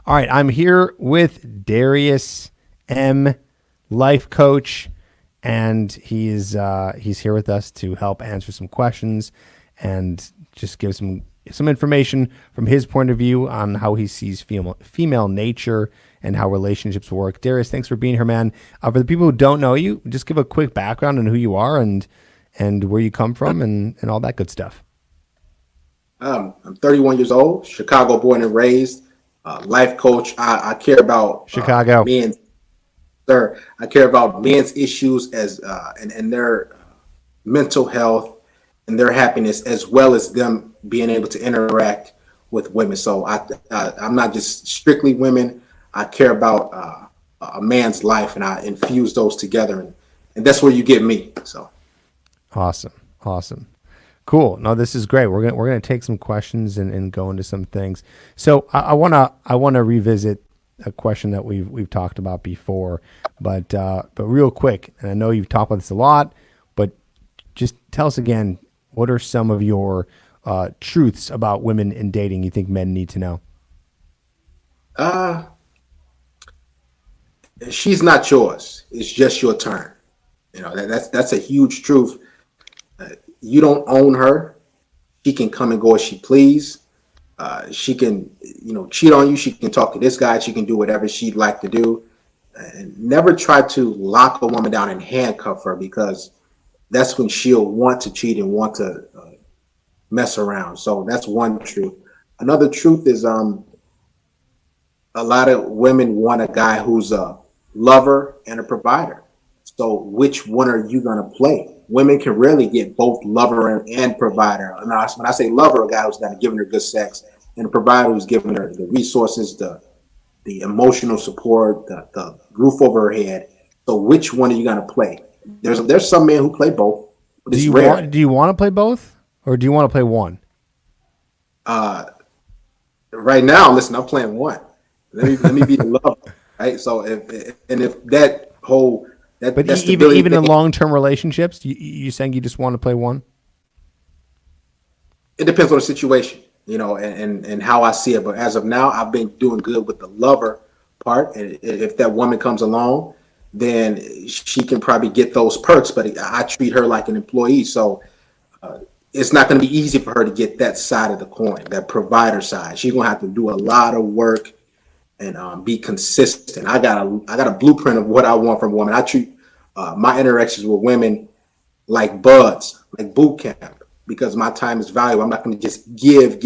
All right, I'm here with Darius M, life coach, and he's here with us to help answer some questions and just give some information from his point of view on how he sees female nature and how relationships work. Darius, thanks for being here, man. For the people who don't know you, just give a quick background on who you are and where you come from and all that good stuff. I'm 31 years old, Chicago born and raised, life coach. I care about Chicago. men's, sir. I care about men's issues and their mental health and their happiness, as well as them being able to interact with women. So I'm not just strictly women. I care about a man's life, and I infuse those together, and that's where you get me. So Awesome. Cool. No, this is great. We're gonna take some questions and go into some things. So I wanna revisit a question that we've talked about before, but real quick. And I know you've talked about this a lot, but just tell us again, what are some of your truths about women in dating you think men need to know? She's not yours. It's just your turn. That's a huge truth. You don't own her. She can come and go as she please. She can, cheat on you. She can talk to this guy. She can do whatever she'd like to do. And never try to lock a woman down and handcuff her, because that's when she'll want to cheat and want to mess around. So that's one truth. Another truth is a lot of women want a guy who's a lover and a provider. So which one are you going to play? Women can rarely get both lover and provider. And when I say lover, a guy who's going to give her good sex, and a provider who's giving her the resources, the emotional support, the roof over her head. So which one are you going to play? There's some men who play both, but it's rare. Do you want to play both, or do you want to play one? Right now, listen, I'm playing one. Let me be the lover, right? So if that whole but even in long-term relationships, you saying you just want to play one? It depends on the situation, and how I see it. But as of now, I've been doing good with the lover part. And if that woman comes along, then she can probably get those perks. But I treat her like an employee, so it's not going to be easy for her to get that side of the coin, that provider side. She's going to have to do a lot of work and be consistent. I got a blueprint of what I want from a woman. I treat my interactions with women like buds, like boot camp, because my time is valuable. I'm not going to just give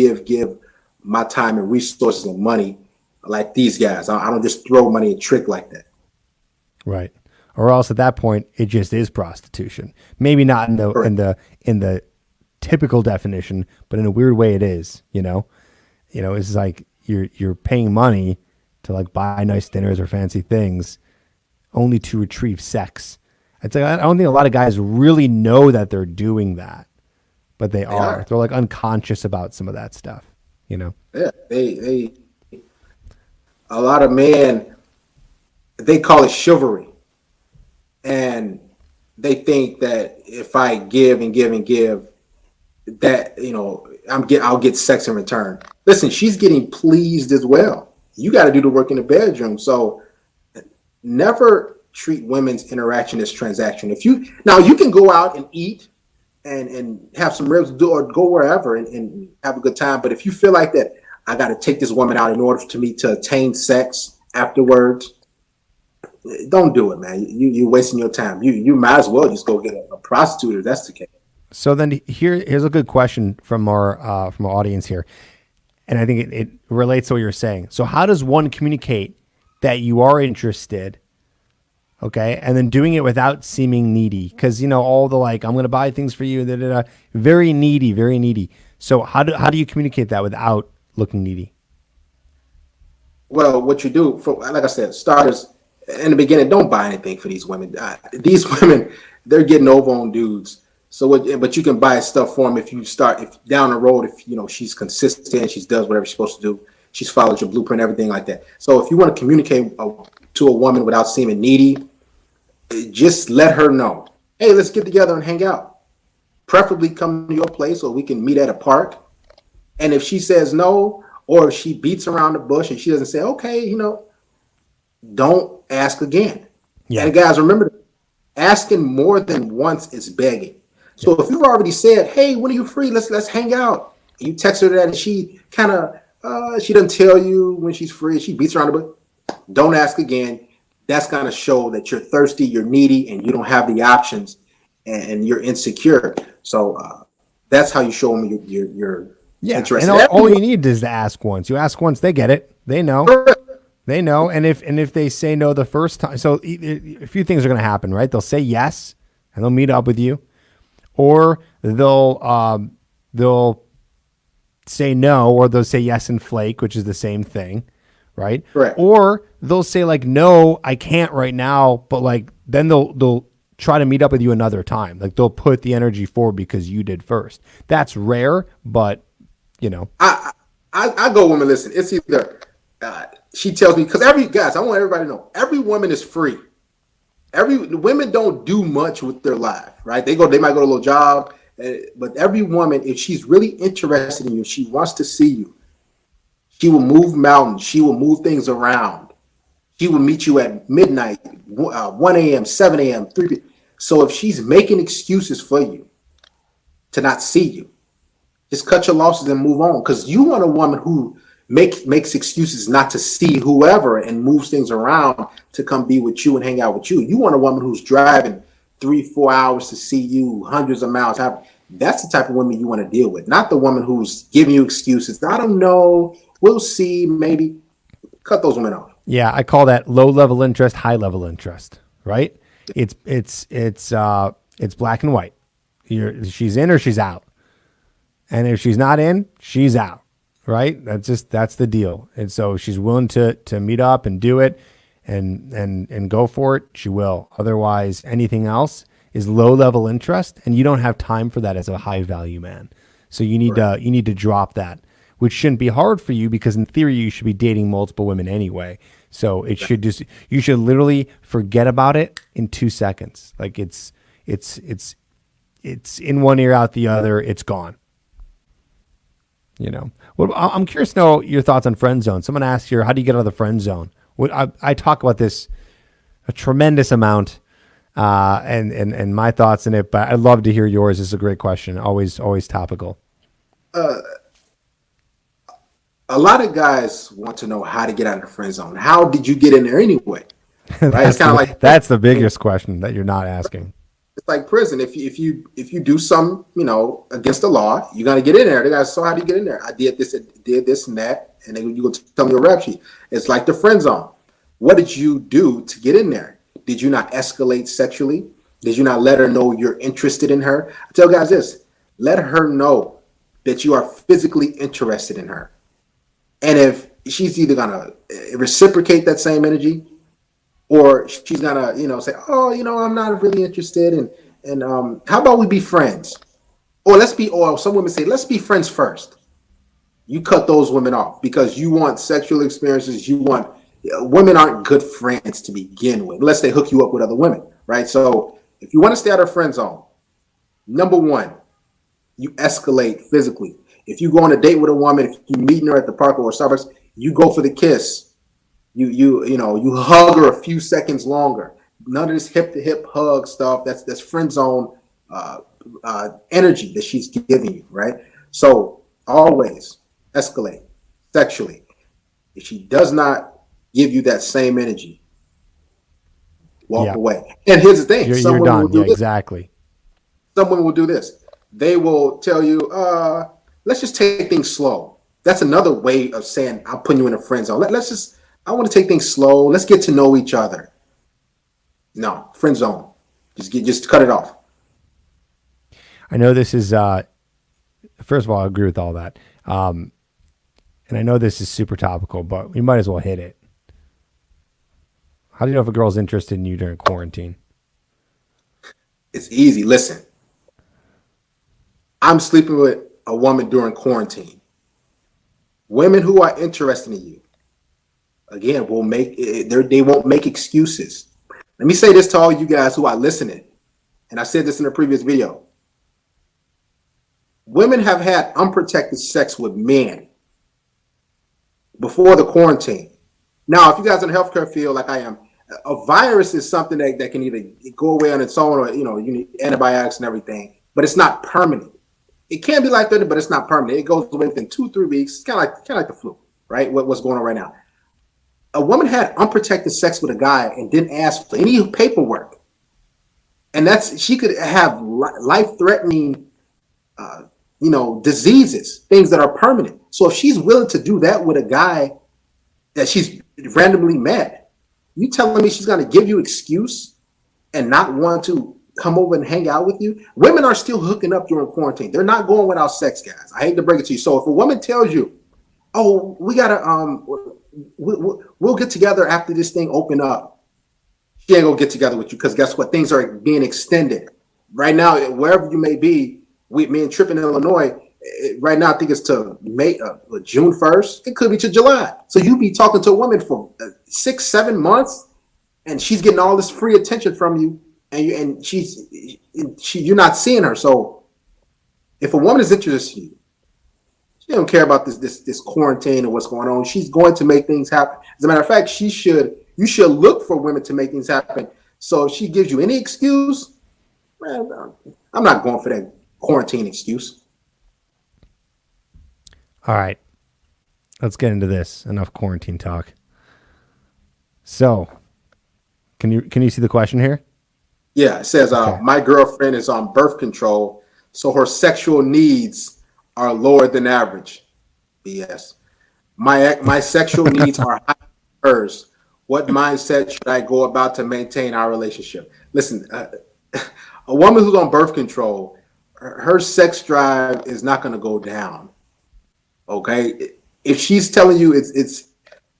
my time and resources and money like these guys. I don't just throw money and trick like that. Right. Or else at that point, it just is prostitution. Maybe not in the typical definition, but in a weird way it is. It's like you're paying money to like buy nice dinners or fancy things only to retrieve sex. It's like, I don't think a lot of guys really know that they're doing that, but they are. They're like unconscious about some of that stuff, Yeah, they a lot of men, they call it chivalry, and they think that if I give and give and give, that I'll get sex in return. Listen, she's getting pleased as well. You got to do the work in the bedroom. So never treat women's interaction as transaction. You can go out and eat and have some ribs, or go wherever and have a good time. But if you feel like that, I got to take this woman out in order for me to attain sex afterwards, don't do it, man. You're wasting your time. You might as well just go get a prostitute if that's the case. So then here's a good question from our audience here. And I think it relates to what you're saying. So how does one communicate that you are interested, okay, and then doing it without seeming needy? Because, all the I'm going to buy things for you, very needy, very needy. So how do you communicate that without looking needy? Well, what you do, like I said, starters, in the beginning, don't buy anything for these women. These women, they're getting over on dudes. So, but you can buy stuff for them if down the road, if she's consistent, she does whatever she's supposed to do, she's followed your blueprint, everything like that. So if you want to communicate to a woman without seeming needy, just let her know, hey, let's get together and hang out. Preferably come to your place, or we can meet at a park. And if she says no, or if she beats around the bush and she doesn't say, okay, don't ask again. Yeah. And guys, remember, asking more than once is begging. So if you've already said, hey, when are you free? Let's hang out. And you text her that and she kind of she doesn't tell you when she's free. She beats around the bush. Don't ask again. That's going to show that you're thirsty, you're needy, and you don't have the options, and you're insecure. So that's how you show them you're interested. And all you need is to ask once. You ask once, they get it. They know. They know. And if they say no the first time, so a few things are going to happen, right? They'll say yes, and they'll meet up with you, or they'll say no, or they'll say yes and flake, which is the same thing, right? Correct. Or they'll say like, no, I can't right now, but like then they'll try to meet up with you another time. Like they'll put the energy forward because you did first. That's rare, but I go, woman, listen, it's either she tells me, because I want everybody to know, every woman is free. Women don't do much with their life, right? They might go to a little job, but every woman, if she's really interested in you, she wants to see you. She will move mountains. She will move things around. She will meet you at midnight, 1 a.m., 7 a.m., 3 p.m. So if she's making excuses for you to not see you, just cut your losses and move on. Because you want a woman who makes excuses not to see whoever and moves things around to come be with you and hang out with you. You want a woman who's driving 3-4 hours to see you, hundreds of miles. That's the type of woman you want to deal with, not the woman who's giving you excuses. I don't know. We'll see. Maybe. Cut those women off. Yeah, I call that low level interest, high level interest. Right? It's black and white. She's in or she's out. And if she's not in, she's out, right? That's the deal. And so if she's willing to meet up and do it and go for it, she will. Otherwise, anything else is low level interest, and you don't have time for that as a high value man. So you need to drop that, which shouldn't be hard for you because in theory you should be dating multiple women anyway. So you should literally forget about it in 2 seconds. Like it's in one ear out the other. It's gone. Well, I'm curious to know your thoughts on friend zone. Someone asked here, how do you get out of the friend zone? I talk about this a tremendous amount, and my thoughts in it, but I'd love to hear yours. It's a great question. Always topical. A lot of guys want to know how to get out of the friend zone. How did you get in there anyway? Right? It's kind of like that's the biggest question that you're not asking. It's like prison. If you do something, against the law, you got to get in there. They got, so how do you get in there? I did this and that, and then you go tell me your rap sheet. It's like the friend zone. What did you do to get in there? Did you not escalate sexually? Did you not let her know you're interested in her? I tell guys this: let her know that you are physically interested in her, and if she's either gonna reciprocate that same energy, or she's gonna, say, oh, I'm not really interested, and how about we be friends? Or some women say, let's be friends first. You cut those women off because you want sexual experiences. Women aren't good friends to begin with, unless they hook you up with other women, right? So if you want to stay out of friend zone, number one, you escalate physically. If you go on a date with a woman, if you're meeting her at the park or Starbucks, you go for the kiss. You hug her a few seconds longer. None of this hip to hip hug stuff. That's friend zone energy that she's giving you, right? So always escalate sexually. If she does not give you that same energy, walk away. And here's the thing: you're done. Yeah, exactly. Some women will do this. They will tell you, "Let's just take things slow." That's another way of saying I'm putting you in a friend zone. I want to take things slow. Let's get to know each other. No, friend zone. Just cut it off. I know this is, first of all, I agree with all that. And I know this is super topical, but we might as well hit it. How do you know if a girl's interested in you during quarantine? It's easy. Listen, I'm sleeping with a woman during quarantine. Women who are interested in you, again, they won't make excuses. Let me say this to all you guys who are listening, and I said this in a previous video. Women have had unprotected sex with men before the quarantine. Now, if you guys in the healthcare field like I am, a virus is something that can either go away on its own or, you need antibiotics and everything, but it's not permanent. It can be like that, but it's not permanent. It goes away within 2-3 weeks. It's kind of like the flu, right? What's going on right now. A woman had unprotected sex with a guy and didn't ask for any paperwork. And she could have life-threatening, diseases, things that are permanent. So if she's willing to do that with a guy that she's randomly met, you telling me she's going to give you excuse and not want to come over and hang out with you? Women are still hooking up during quarantine. They're not going without sex, guys. I hate to break it to you. So if a woman tells you, "Oh, we gotta we'll get together after this thing open up," she ain't gonna get together with you, because guess what? Things are being extended right now. Wherever you may be, me and Tripp in Illinois. Right now, I think it's to June 1st. It could be to July. So you be talking to a woman for 6-7 months, and she's getting all this free attention from you, and you're not seeing her. So if a woman is interested in you, she don't care about this quarantine and what's going on. She's going to make things happen. As a matter of fact, you should look for women to make things happen. So if she gives you any excuse, man, I'm not going for that quarantine excuse. All right, let's get into this. Enough quarantine talk. So, can you see the question here? Yeah, it says, Okay. My girlfriend is on birth control, so her sexual needs are lower than average. BS. My sexual needs are higher than hers. What mindset should I go about to maintain our relationship? Listen, a woman who's on birth control, her sex drive is not going to go down. Okay, if she's telling you it's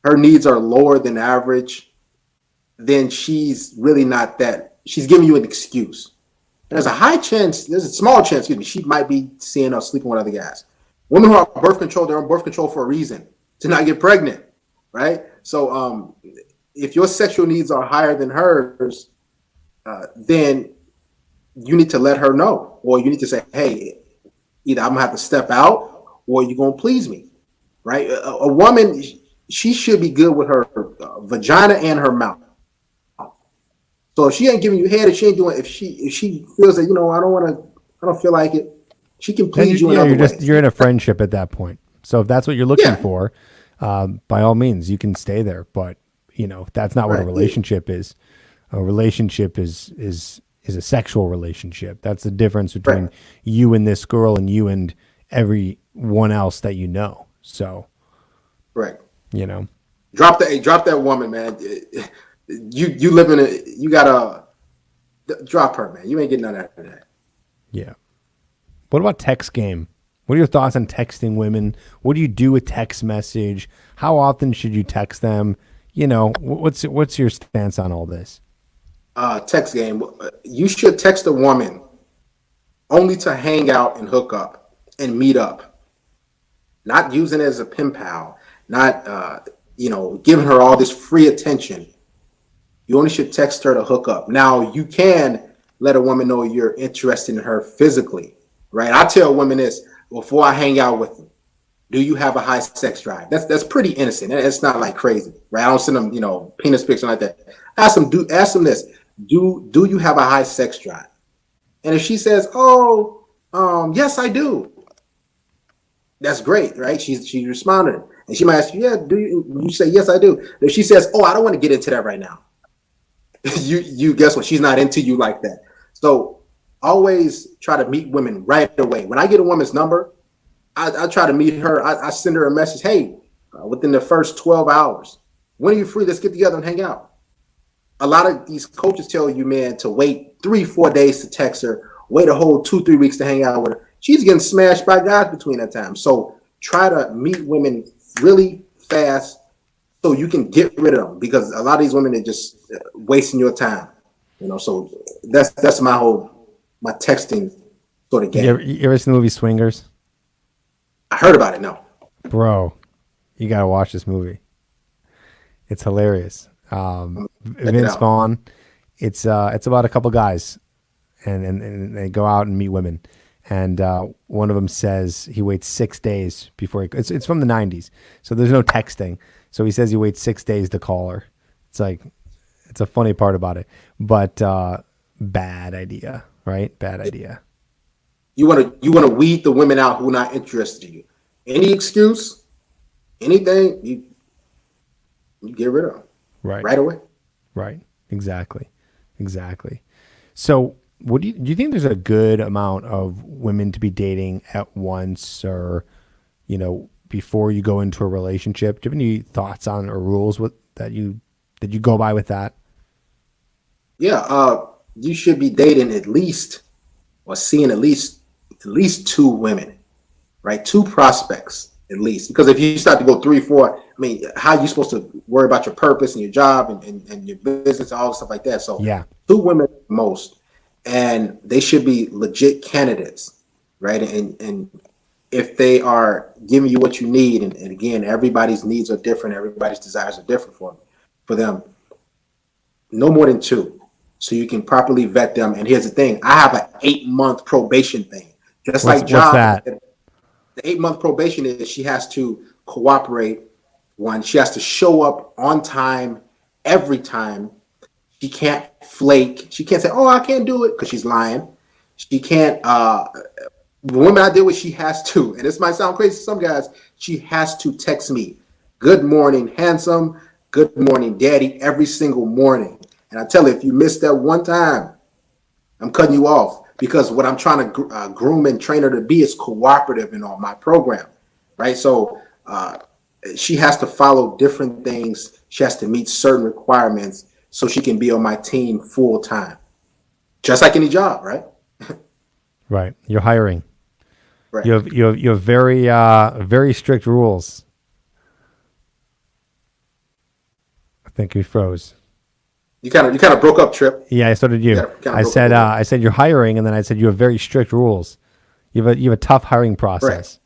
her needs are lower than average, then she's really not that. She's giving you an excuse. There's a small chance, she might be seeing or sleeping with other guys. Women who are on birth control, they're on birth control for a reason, to not get pregnant, right? So if your sexual needs are higher than hers, then you need to let her know, or you need to say, hey, either I'm gonna have to step out, or you're going to please me, right? A woman, she should be good with her vagina and her mouth. So if she ain't giving you head, if she feels that, I don't feel like it, she can please you in other ways. You're in a friendship at that point. So if that's what you're looking for, by all means, you can stay there. But, that's not what a relationship is. A relationship is a sexual relationship. That's the difference between you and this girl and you and everyone else that you know. So, drop that woman, man. You live in you gotta drop her, man. You ain't getting none of that. Yeah. What about text game? What are your thoughts on texting women? What do you do with text message? How often should you text them? What's your stance on all this? Text game. You should text a woman only to hang out and hook up and meet up. Not using it as a pen pal, not giving her all this free attention. You only should text her to hook up. Now, you can let a woman know you're interested in her physically, right? I tell women this before I hang out with them. Do you have a high sex drive? That's pretty innocent. It's not like crazy, right? I don't send them, penis pics or like that. Ask them this. Do you have a high sex drive? And if she says, yes, I do. That's great, right? She's responding. And she might ask you, yeah, do you? You say, yes, I do. If she says, I don't want to get into that right now. you guess what? She's not into you like that. So always try to meet women right away. When I get a woman's number, I try to meet her. I send her a message. Hey, within the first 12 hours, when are you free? Let's get together and hang out. A lot of these coaches tell you, man, to wait 3-4 days to text her, wait a whole 2-3 weeks to hang out with her. She's getting smashed by guys between that time. So try to meet women really fast so you can get rid of them, because a lot of these women are just wasting your time. So that's my texting sort of game. You ever seen the movie Swingers? I heard about it. No, bro, you gotta watch this movie. It's hilarious. Vince Vaughn. It's about a couple guys, and they go out and meet women, And one of them says he waits 6 days before it's from the 90s. So there's no texting. So he says he waits 6 days to call her. It's like, it's a funny part about it, but bad idea, right? Bad idea. You want to weed the women out who are not interested in you. Any excuse, anything, you get rid of them right away. Right. Exactly. So do you think there's a good amount of women to be dating at once, or, before you go into a relationship? Do you have any thoughts on or rules that you go by with that? Yeah, you should be dating at least or seeing at least two women, right? Two prospects at least. Because if you start to go 3, 4, I mean, how are you supposed to worry about your purpose and your job and your business and all the stuff like that? So Yeah. two women at most, and they should be legit candidates, right? And if they are giving you what you need, and again, everybody's needs are different, everybody's desires are different for them, no more than two, so you can properly vet them. And here's the thing: I have an 8-month probation thing, just What's like what's job. that? The 8-month probation is she has to cooperate. One, she has to show up on time every time. She can't flake. She can't say, "Oh, I can't do it," because she's lying. She can't. The woman I deal with, she has to, and this might sound crazy to some guys, she has to text me, "Good morning, handsome. Good morning, daddy," every single morning. And I tell her, if you miss that one time, I'm cutting you off, because what I'm trying to groom and train her to be is cooperative in all my program, right? So she has to follow different things. She has to meet certain requirements so she can be on my team full time, just like any job, right? Right. You're hiring. Right. You have very strict rules. I think we froze. You kind of broke up, Tripp. Yeah, so did you. Kinda broke up. I said you're hiring, and then I said you have very strict rules. You have a tough hiring process.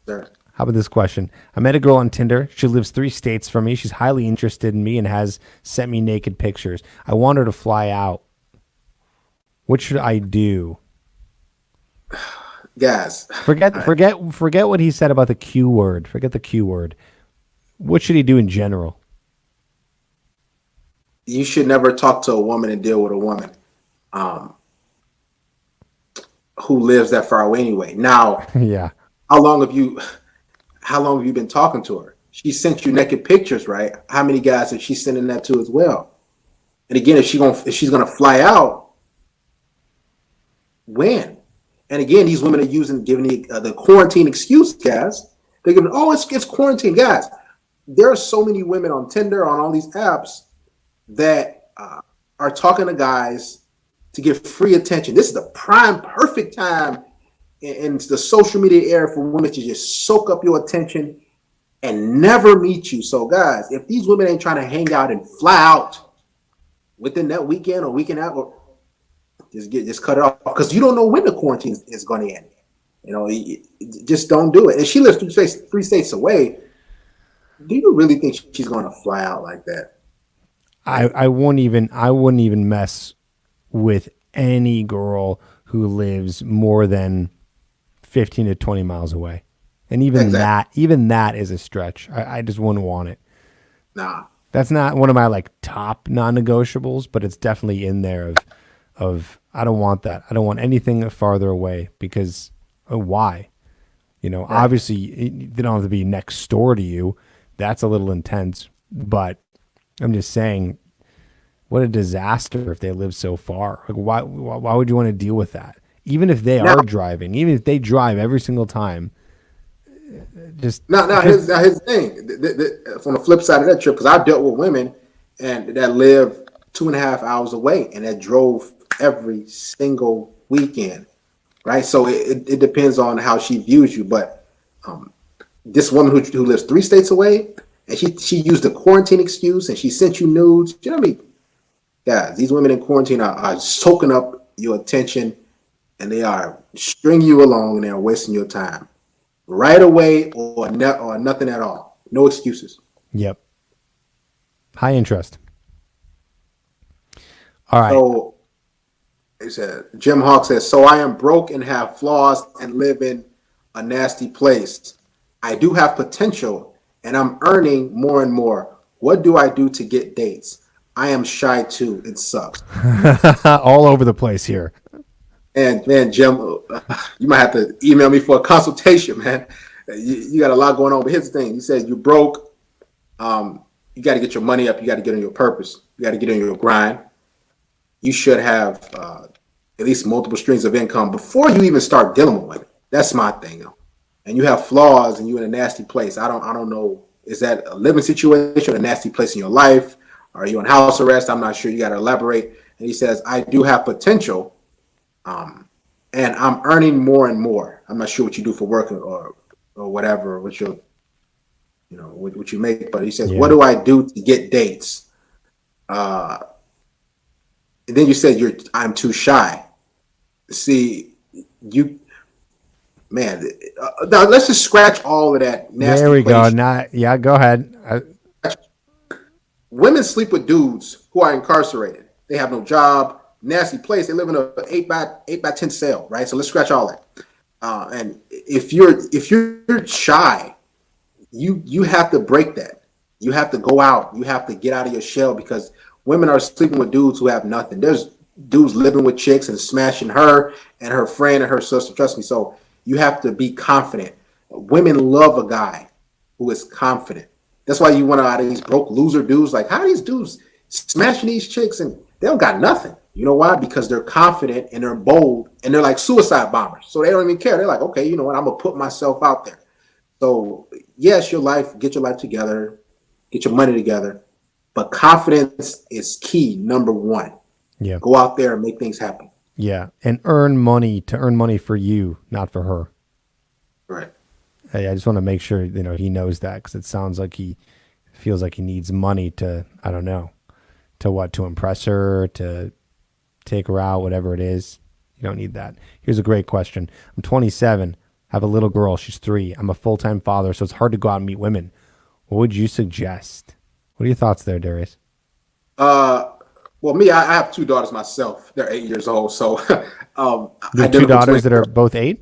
Sir. How about this question? I met a girl on Tinder. She lives 3 states from me. She's highly interested in me and has sent me naked pictures. I want her to fly out. What should I do? Guys, Forget what he said about the Q word. Forget the Q word. What should he do in general? you should never talk to a woman and deal with a woman who lives that far away anyway. Now, Yeah. how long have you been talking to her? She sent you naked pictures, right? How many guys is she sending that to as well? And again, if she's gonna fly out, when? And again, these women are giving the quarantine excuse, guys. They're giving, oh, it's quarantine, guys. There are so many women on Tinder, on all these apps, that are talking to guys to get free attention. This is the prime, perfect time in the social media era for women to just soak up your attention and never meet you. So, guys, if these women ain't trying to hang out and fly out within that weekend or weekend out, or just cut it off, because you don't know when the quarantine is going to end. Just don't do it. And she lives 3 states away. Do you really think she's going to fly out like that? I wouldn't even mess with any girl who lives more than 15 to 20 miles away. And even that is a stretch. I just wouldn't want it. Nah. That's not one of my top non-negotiables, but it's definitely in there of I don't want that. I don't want anything farther away, because why? Right. Obviously they don't have to be next door to you. That's a little intense, but I'm just saying, what a disaster if they live so far. Why would you want to deal with that? Even if they are driving, even if they drive every single time. Here's the thing. From the flip side of that, Trip, because I've dealt with women that live 2.5 hours away and that drove every single weekend, right? So it depends on how she views you. But this woman who lives 3 states away, and she used the quarantine excuse, and she sent you nudes. You know what I mean? Guys, these women in quarantine are soaking up your attention, and they are stringing you along, and they are wasting your time. Right away or nothing at all. No excuses. Yep. High interest. All right. So He said, Jim Hawk says, so I am broke and have flaws and live in a nasty place. I do have potential and I'm earning more and more. What do I do to get dates? I am shy too. It sucks. All over the place here. And man, Jim, you might have to email me for a consultation, man. You got a lot going on. But here's the thing. You said you're broke. You got to get your money up. You got to get on your purpose. You got to get on your grind. You should have at least multiple streams of income before you even start dealing with women. That's my thing, though. And you have flaws and you're in a nasty place. I don't know. Is that a living situation, a nasty place in your life? Are you on house arrest? I'm not sure. You got to elaborate. And he says, I do have potential, and I'm earning more and more. I'm not sure what you do for work or whatever, what you what you make. But he says, what do I do to get dates? And then you said I'm too shy. See, man. Now let's just scratch all of that nasty. There we go. Now, go ahead. Women sleep with dudes who are incarcerated. They have no job, nasty place. They live in an 8x10 cell, right? So let's scratch all that. And if you're shy, you have to break that. You have to go out. You have to get out of your shell because women are sleeping with dudes who have nothing. There's dudes living with chicks and smashing her and her friend and her sister. Trust me. So you have to be confident. Women love a guy who is confident. That's why you want out of these broke loser dudes. Like, how are these dudes smashing these chicks and they don't got nothing? You know why? Because they're confident and they're bold and they're like suicide bombers. So they don't even care. They're like, okay, you know what? I'm going to put myself out there. So yes, get your life together, get your money together, but confidence is key. Number one. Yeah. Go out there and make things happen. Yeah. And earn money for you, not for her. Right. Hey, I just want to make sure, he knows that because it sounds like he feels like he needs money to, I don't know, to impress her, to take her out, whatever it is. You don't need that. Here's a great question. I'm 27, have a little girl. She's 3. I'm a full-time father, so it's hard to go out and meet women. What would you suggest? What are your thoughts there, Darius? Well, me, I have 2 daughters myself. They're 8 years old. So, you have 2 daughters that are both 8?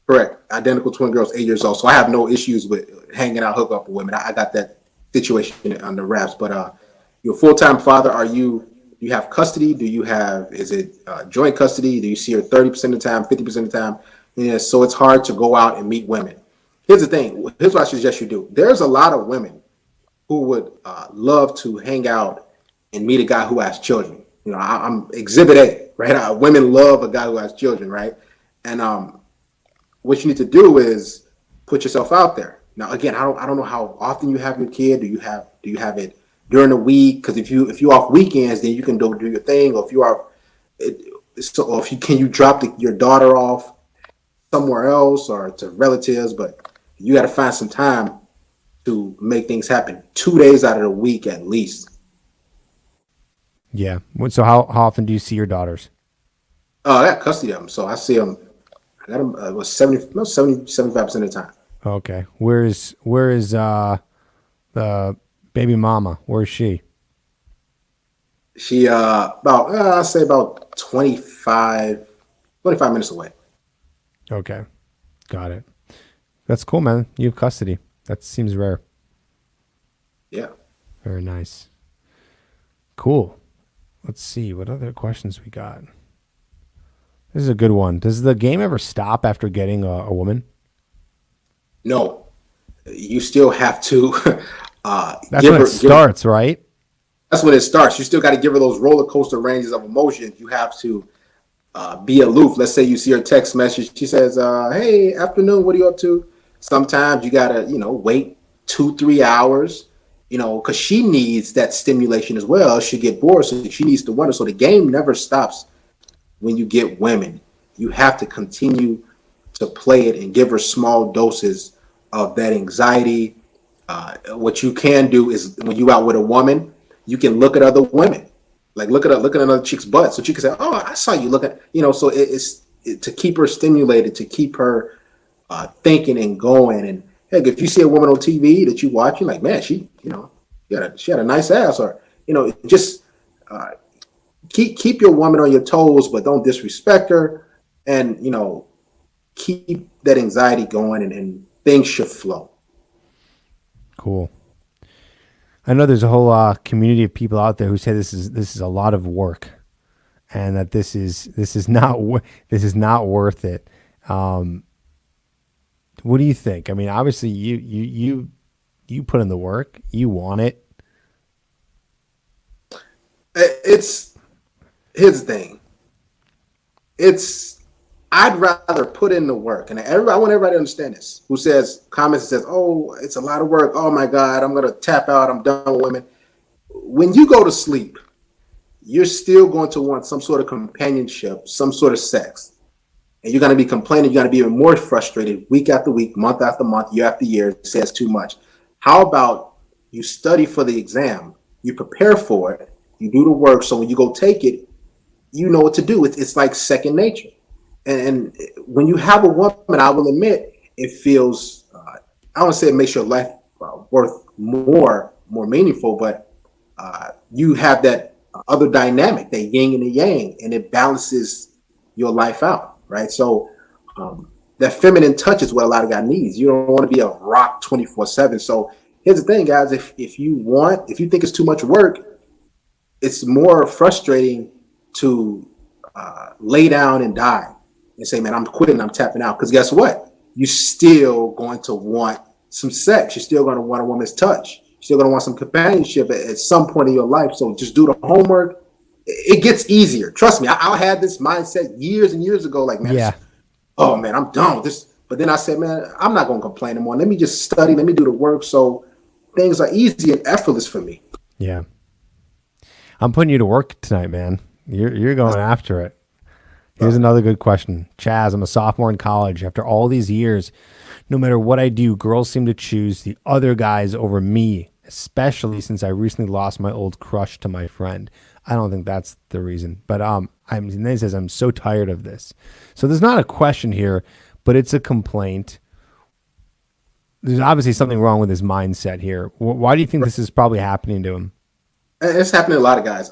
Correct. Identical twin girls, 8 years old. So I have no issues with hanging out, hook up with women. I got that situation under wraps. But you're a full-time father. Do you have custody? Is it joint custody? Do you see her 30% of the time, 50% of the time? Yeah, so it's hard to go out and meet women. Here's the thing. Here's what I suggest you do. There's a lot of women who would love to hang out and meet a guy who has children. I'm Exhibit A, right? Women love a guy who has children, right? And what you need to do is put yourself out there. Now, again, I don't know how often you have your kid. Do you have it during the week? Because if you off weekends, then you can do your thing. Or if you are, can you drop your daughter off somewhere else or to relatives? But you got to find some time to make things happen. 2 days out of the week at least. Yeah. So how often do you see your daughters? I got custody of them, so I see them. I got them. It was 75% of the time. Okay. Where is the baby mama? Where is she? She I'll say about 25 minutes away. Okay. Got it. That's cool, man. You have custody. That seems rare. Yeah. Very nice. Cool. Let's see. What other questions we got? This is a good one. Does the game ever stop after getting a woman? No. You still have to. That's when it starts, right? That's when it starts. You still got to give her those roller coaster ranges of emotions. You have to be aloof. Let's say you see her text message. She says, hey, afternoon, what are you up to? Sometimes you got to, wait 2-3 hours, because she needs that stimulation as well. She'll get bored, so she needs to wonder. So the game never stops when you get women. You have to continue to play it and give her small doses of that anxiety. What you can do is when you out with a woman, you can look at other women. Like look at another chick's butt, so she can say, "Oh, I saw you look at," So it's to keep her stimulated, to keep her thinking and going. And heck, if you see a woman on TV that you watch, you're like, man, she had a nice ass, or just keep your woman on your toes, but don't disrespect her, and keep that anxiety going, and things should flow. Cool. I know there's a whole community of people out there who say this is a lot of work, and that this is not worth it. What do you think? I mean, obviously you put in the work, you want it. It's Here's the thing. It's I'd rather put in the work, and I want everybody to understand this. Who says comments and says, "Oh, it's a lot of work. Oh my God, I'm gonna tap out. I'm done with women." When you go to sleep, you're still going to want some sort of companionship, some sort of sex, and you're going to be complaining. You're going to be even more frustrated week after week, month after month, year after year. It says too much. How about you study for the exam, you prepare for it, you do the work, so when you go take it, you know what to do. It's like second nature. And when you have a woman, I will admit, it feels, I don't say it makes your life worth more meaningful, but you have that other dynamic, that yin and the yang, and it balances your life out, right? So that feminine touch is what a lot of guys needs. You don't want to be a rock 24/7. So here's the thing, guys. If you think it's too much work, it's more frustrating to lay down and die and say, man, I'm quitting, I'm tapping out. Because guess what? You're still going to want some sex. You're still going to want a woman's touch. You're still going to want some companionship at some point in your life. So just do the homework. It gets easier. Trust me, I had this mindset years and years ago. Like, man, Yeah. oh man, I'm done with this. But then I said, man, I'm not going to complain anymore. Let me just study. Let me do the work. So things are easy and effortless for me. Yeah. I'm putting you to work tonight, man. You're going after it. Here's another good question. Chaz, I'm a sophomore in college. After all these years, no matter what I do, girls seem to choose the other guys over me, especially since I recently lost my old crush to my friend. I don't think that's the reason. But and then he says, I'm so tired of this. So there's not a question here, but it's a complaint. There's obviously something wrong with his mindset here. Why do you think this is probably happening to him? It's happening to a lot of guys.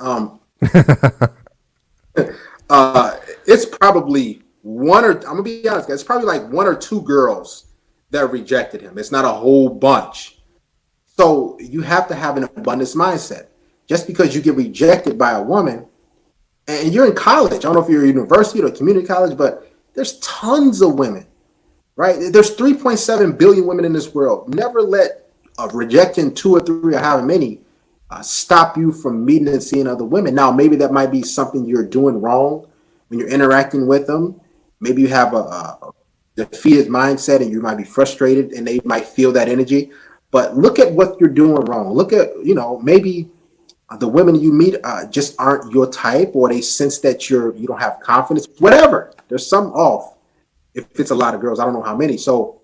It's probably I'm gonna be honest, guys. It's probably like one or two girls that rejected him. It's not a whole bunch. So you have to have an abundance mindset. Just because you get rejected by a woman, and you're in college, I don't know if you're a university or a community college, but there's tons of women, right? There's 3.7 billion women in this world. Never let rejecting two or three or however many stop you from meeting and seeing other women. Now, maybe that might be something you're doing wrong when you're interacting with them. Maybe you have a defeated mindset and you might be frustrated and they might feel that energy. But look at what you're doing wrong. Look at, maybe the women you meet just aren't your type, or they sense that you don't have confidence, whatever. There's some off. If it's a lot of girls, I don't know how many. So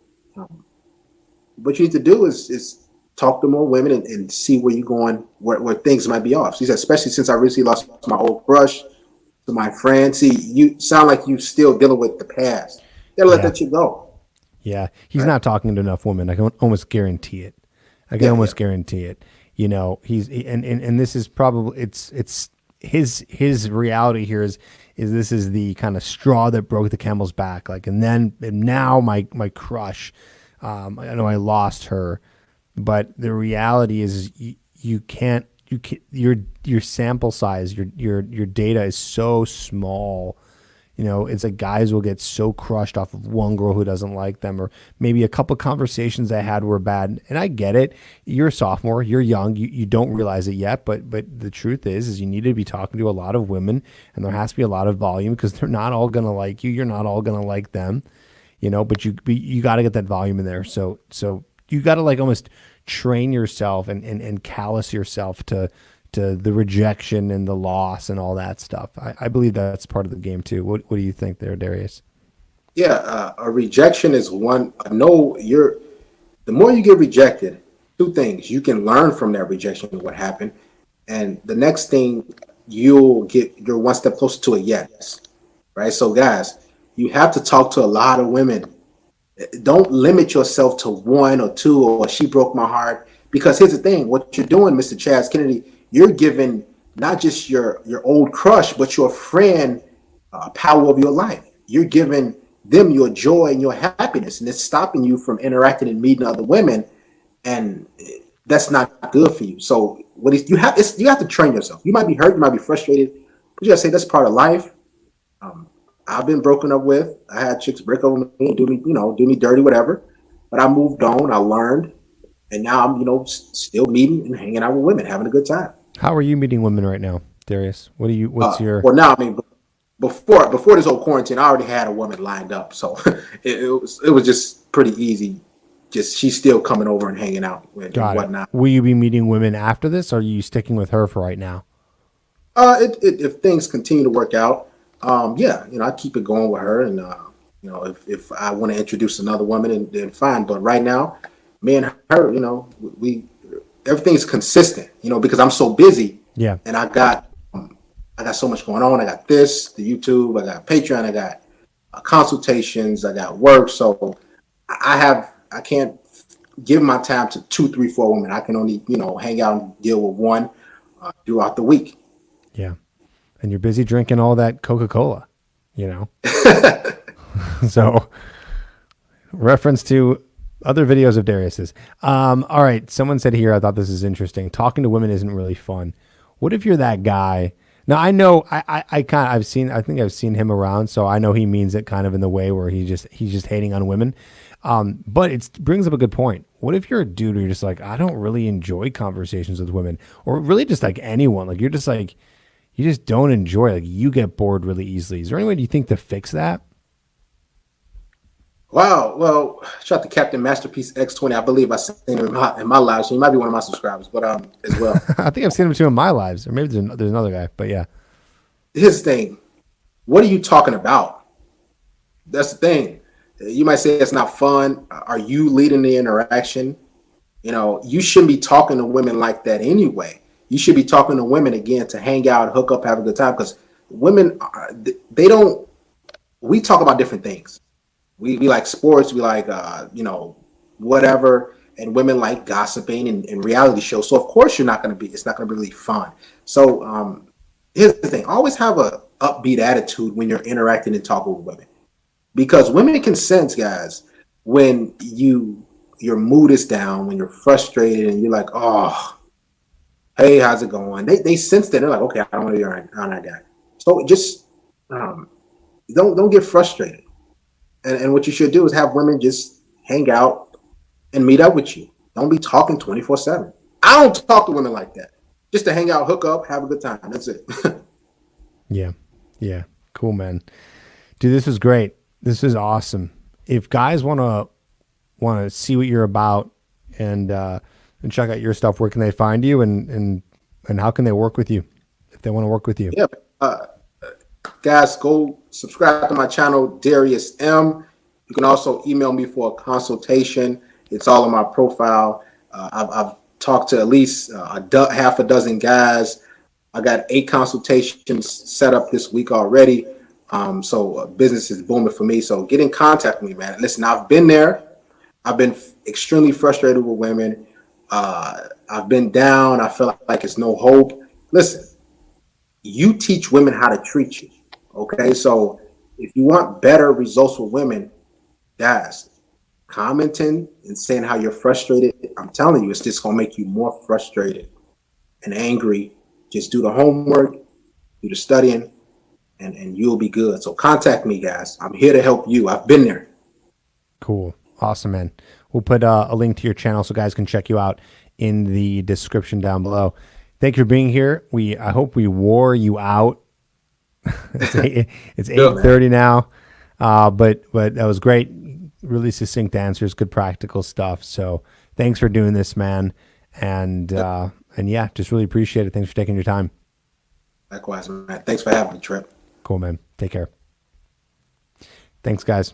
what you need to do is talk to more women and see where you're going, where things might be off. She said, especially since I recently lost my old crush to my friend. See, you sound like you still dealing with the past. You gotta let that shit go. Yeah, he's not talking to enough women. I can almost guarantee it. Guarantee it. He's and this is probably it's his reality here is this is the kind of straw that broke the camel's back. Like, and now my crush, I know I lost her, but the reality is your sample size, your data is so small. It's like guys will get so crushed off of one girl who doesn't like them, or maybe a couple conversations they had were bad. And I get it. You're a sophomore, you're young, you don't realize it yet, but the truth is you need to be talking to a lot of women, and there has to be a lot of volume, because they're not all going to like you. You're not all going to like them, but you got to get that volume in there. So you got to like almost train yourself and callous yourself to the rejection and the loss and all that stuff. I believe that's part of the game too. What do you think there, Darius? Yeah, a rejection is one. The more you get rejected, two things. You can learn from that rejection, what happened. And the next thing, you're one step closer to a yes, right? So guys, you have to talk to a lot of women. Don't limit yourself to one or two, or she broke my heart. Because here's the thing, what you're doing, Mr. Chaz Kennedy, you're giving not just your old crush, but your friend, power of your life. You're giving them your joy and your happiness, and it's stopping you from interacting and meeting other women, and that's not good for you. So what is you have to train yourself. You might be hurt, you might be frustrated, but you gotta say that's part of life. Um, I've been broken up with. I had chicks break over me and do me dirty, whatever. But I moved on. I learned, and now I'm still meeting and hanging out with women, having a good time. How are you meeting women right now, Darius? What's your? Well, now I mean, before this whole quarantine, I already had a woman lined up, so it was just pretty easy. Just she's still coming over and hanging out and Got it. whatnot. Will you be meeting women after this, or are you sticking with her for right now? If things continue to work out, yeah, I keep it going with her, and if I want to introduce another woman, then fine. But right now, me and her, we everything's consistent, because I'm so busy, Yeah. and I got so much going on. I got the YouTube, I got Patreon, I got consultations, I got work, so I can't give my time to two, three, four women. I can only hang out and deal with one throughout the week. Yeah. And you're busy drinking all that Coca-Cola, So reference to other videos of Darius's. All right. Someone said here, I thought this is interesting. Talking to women isn't really fun. What if you're that guy? Now I know I think I've seen him around, so I know he means it kind of in the way where he's just hating on women. But it brings up a good point. What if you're a dude where you're just like, I don't really enjoy conversations with women, or really just like anyone, like you're just like, you just don't enjoy, like you get bored really easily. Is there any way do you think to fix that? Wow. Well, shout out to Captain Masterpiece X20. I believe I seen him in my live, so he might be one of my subscribers, but as well. I think I've seen him too in my lives, or maybe there's another guy, but yeah. Here's the thing. What are you talking about? That's the thing. You might say it's not fun. Are you leading the interaction? You shouldn't be talking to women like that anyway. You should be talking to women again to hang out, hook up, have a good time. Because women, they don't. We talk about different things. We like sports. We like whatever. And women like gossiping and reality shows. So of course it's not going to be really fun. So here's the thing. Always have a upbeat attitude when you're interacting and talking with women. Because women can sense, guys, when your mood is down, when you're frustrated and you're like, oh, hey, how's it going? They sense that. They're like, okay, I don't want to be around that guy. So just don't get frustrated. And what you should do is have women just hang out and meet up with you. Don't be talking 24/7. I don't talk to women like that. Just to hang out, hook up, have a good time. That's it. Yeah. Yeah. Cool, man. Dude, this was great. This is awesome. If guys want to see what you're about and check out your stuff, where can they find you and how can they work with you if they want to work with you? Yeah, guys, go subscribe to my channel, Darius M. You can also email me for a consultation. It's all on my profile. I've talked to at least half a dozen guys. I got 8 consultations set up this week already. So business is booming for me. So get in contact with me, man. Listen, I've been there. I've been extremely frustrated with women. I've been down. I feel like it's no hope. Listen, you teach women how to treat you. Okay. So if you want better results with women, guys, commenting and saying how you're frustrated, I'm telling you, it's just going to make you more frustrated and angry. Just do the homework, do the studying, and you'll be good. So contact me, guys. I'm here to help you. I've been there. Cool. Awesome, man. We'll put a link to your channel so guys can check you out in the description down below. Thank you for being here. I hope we wore you out. It's 8:30 now. But that was great. Really succinct answers, good practical stuff. So thanks for doing this, man. And yeah, just really appreciate it. Thanks for taking your time. Likewise, man. Thanks for having me, Tripp. Cool, man. Take care. Thanks, guys.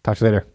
Talk to you later.